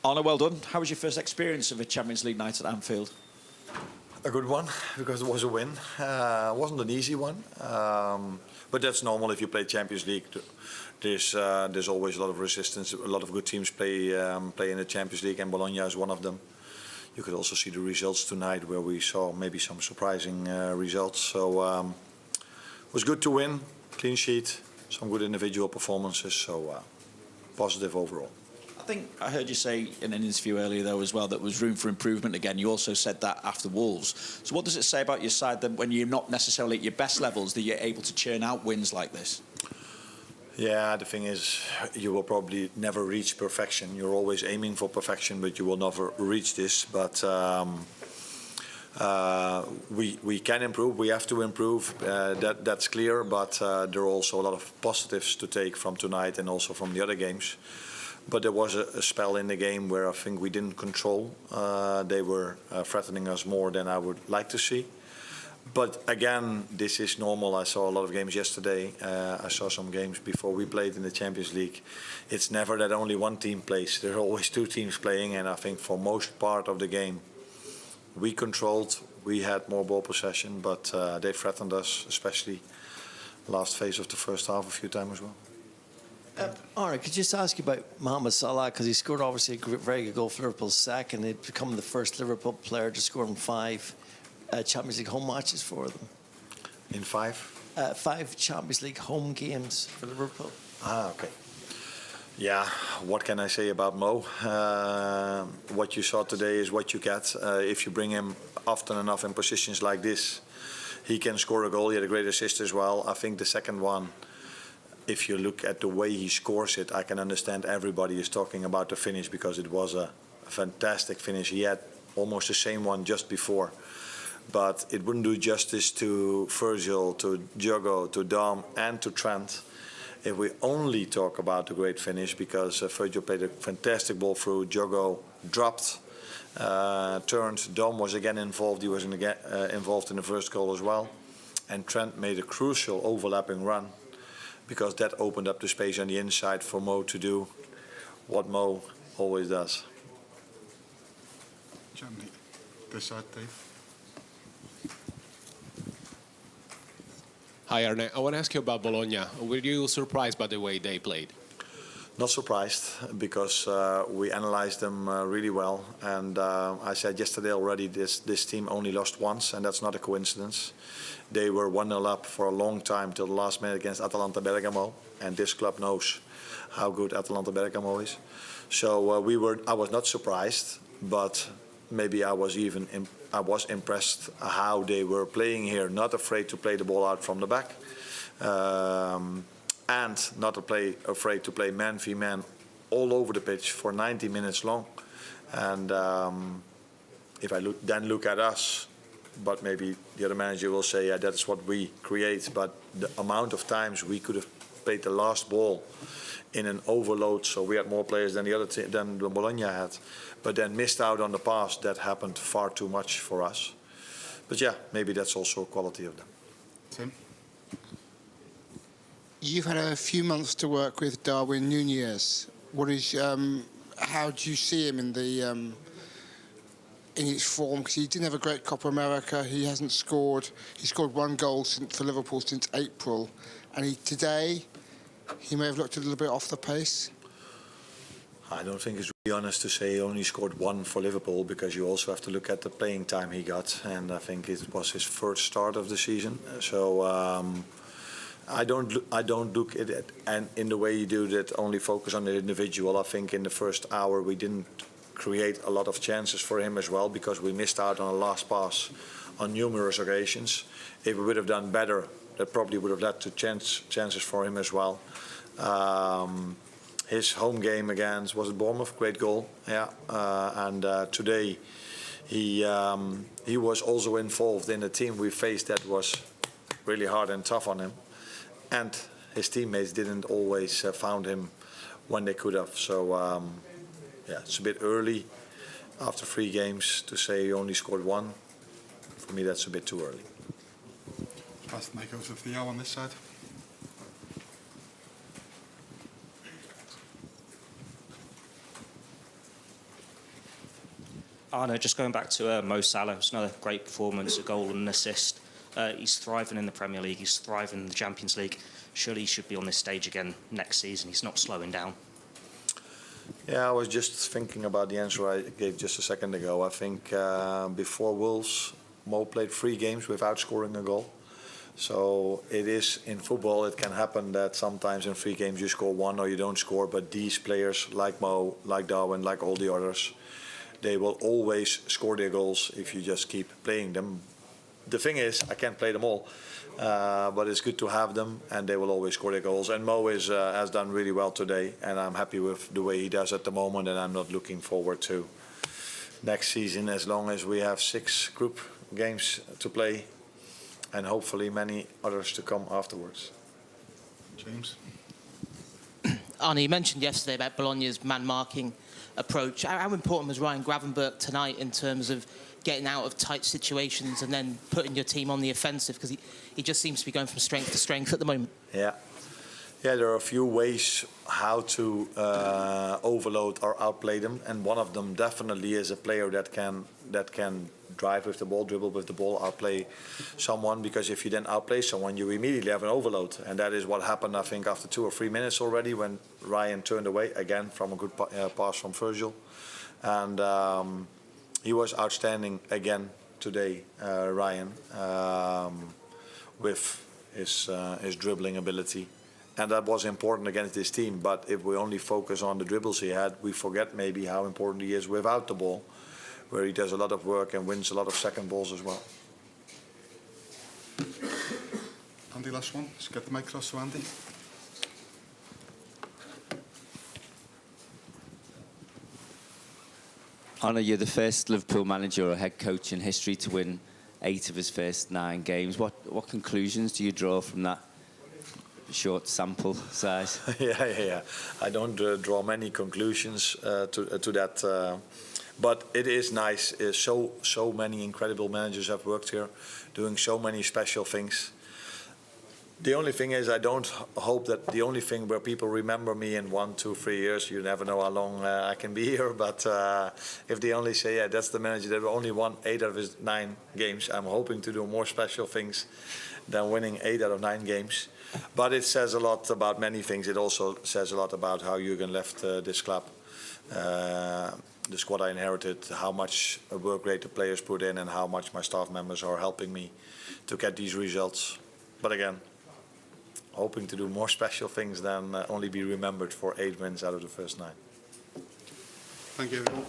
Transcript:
Arne, well done. How was your first experience of a Champions League night at Anfield? A good one, because it was a win. It wasn't an easy one, but that's normal if you play Champions League. There's always a lot of resistance. A lot of good teams play in the Champions League, and Bologna is one of them. You could also see the results tonight, where we saw maybe some surprising results. So it was good to win, clean sheet, some good individual performances. So positive overall. I think I heard you say in an interview earlier, though, as well, that there was room for improvement again. You also said that after Wolves. So what does it say about your side that when you're not necessarily at your best levels, that you're able to churn out wins like this? Yeah, the thing is, you will probably never reach perfection. You're always aiming for perfection, but you will never reach this. But we can improve. We have to improve. That's clear. But there are also a lot of positives to take from tonight and also from the other games. But there was a spell in the game where I think we didn't control. They were threatening us more than I would like to see. But again, this is normal. I saw a lot of games yesterday. I saw some games before we played in the Champions League. It's never that only one team plays. There are always two teams playing. And I think for most part of the game, we controlled. We had more ball possession, but they threatened us, especially last phase of the first half a few times as well. Arne, could you just ask you about Mohamed Salah, because he scored obviously a very good goal for Liverpool's second. He'd become the first Liverpool player to score in 5 Champions League home matches for them. In 5? 5 Champions League home games for Liverpool. Ah, okay. Yeah, what can I say about Mo? What you saw today is what you get. If you bring him often enough in positions like this, he can score a goal. He had a great assist as well. I think the second one, if you look at the way he scores it, I can understand everybody is talking about the finish, because it was a fantastic finish. He had almost the same one just before. But it wouldn't do justice to Virgil, to Diogo, to Dom and to Trent if we only talk about the great finish, because Virgil played a fantastic ball through, Diogo dropped, turned, Dom was again involved. He was involved in the first goal as well. And Trent made a crucial overlapping run, because that opened up the space on the inside for Mo to do what Mo always does. Germany, this side, Dave. Hi, Arne. I want to ask you about Bologna. Were you surprised by the way they played? Not surprised, because we analyzed them really well. And I said yesterday already, this team only lost once, and that's not a coincidence. They were 1-0 up for a long time till the last minute against Atalanta Bergamo, and this club knows how good Atalanta Bergamo is. So I was not surprised, but maybe I was impressed how they were playing here, not afraid to play the ball out from the back, and not afraid to play man v man all over the pitch for 90 minutes long. And if I look at us, but maybe the other manager will say, yeah, that's what we create. But the amount of times we could have played the last ball in an overload, so we had more players than than Bologna had, but then missed out on the pass. That happened far too much for us. But yeah, maybe that's also a quality of them. Tim? You've had a few months to work with Darwin Núñez. What is, how do you see him in the in his form? Because he didn't have a great Copa America. He hasn't scored. He scored 1 goal for Liverpool since April, and today he may have looked a little bit off the pace. I don't think it's really honest to say he only scored 1 for Liverpool, because you also have to look at the playing time he got, and I think it was his first start of the season. So I don't look at it, and in the way you do that, only focus on the individual. I think in the first hour we didn't create a lot of chances for him as well, because we missed out on a last pass on numerous occasions. If we would have done better, that probably would have led to chances for him as well. His home game against, was it Bournemouth? Great goal, yeah. And today he was also involved in a team we faced that was really hard and tough on him. And his teammates didn't always found him when they could have. So yeah, it's a bit early after 3 games to say he only scored 1. For me, that's a bit too early. Past Michaels of the hour on this side. Arne, just going back to Mo Salah, it's another great performance, a goal and an assist. He's thriving in the Premier League, he's thriving in the Champions League. Surely he should be on this stage again next season. He's not slowing down. Yeah, I was just thinking about the answer I gave just a second ago. I think before Wolves, Mo played 3 games without scoring a goal. So it is, in football, it can happen that sometimes in 3 games you score 1 or you don't score. But these players, like Mo, like Darwin, like all the others, they will always score their goals if you just keep playing them. The thing is, I can't play them all, but it's good to have them, and they will always score their goals. And Mo has done really well today, and I'm happy with the way he does at the moment, and I'm not looking forward to next season as long as we have 6 group games to play, and hopefully many others to come afterwards. James? Arne, you mentioned yesterday about Bologna's man-marking approach. How important was Ryan Gravenberch tonight in terms of getting out of tight situations and then putting your team on the offensive? Because he just seems to be going from strength to strength at the moment. Yeah, there are a few ways how to overload or outplay them, and one of them definitely is a player that can drive with the ball, dribble with the ball, outplay someone. Because if you then outplay someone, you immediately have an overload, and that is what happened, I think, after 2 or 3 minutes already, when Ryan turned away again from a good pass from Virgil, and he was outstanding again today, Ryan, with his dribbling ability. And that was important against this team. But if we only focus on the dribbles he had, we forget maybe how important he is without the ball, where he does a lot of work and wins a lot of second balls as well. Andy, last one. Let's get the mic across to Andy. Arne, you're the first Liverpool manager or head coach in history to win 8 of his first 9 games. What conclusions do you draw from that short sample size? Yeah. I don't draw many conclusions to that. But it is nice. So many incredible managers have worked here, doing so many special things. The only thing is, I don't hope that the only thing where people remember me in 1, 2, 3 years, you never know how long I can be here, but if they only say, yeah, that's the manager that only won 8 out of his 9 games, I'm hoping to do more special things than winning 8 out of 9 games. But it says a lot about many things. It also says a lot about how Jurgen left this club. The squad I inherited, how much work rate the players put in, and how much my staff members are helping me to get these results. But again, hoping to do more special things than only be remembered for 8 wins out of the first 9. Thank you, everyone.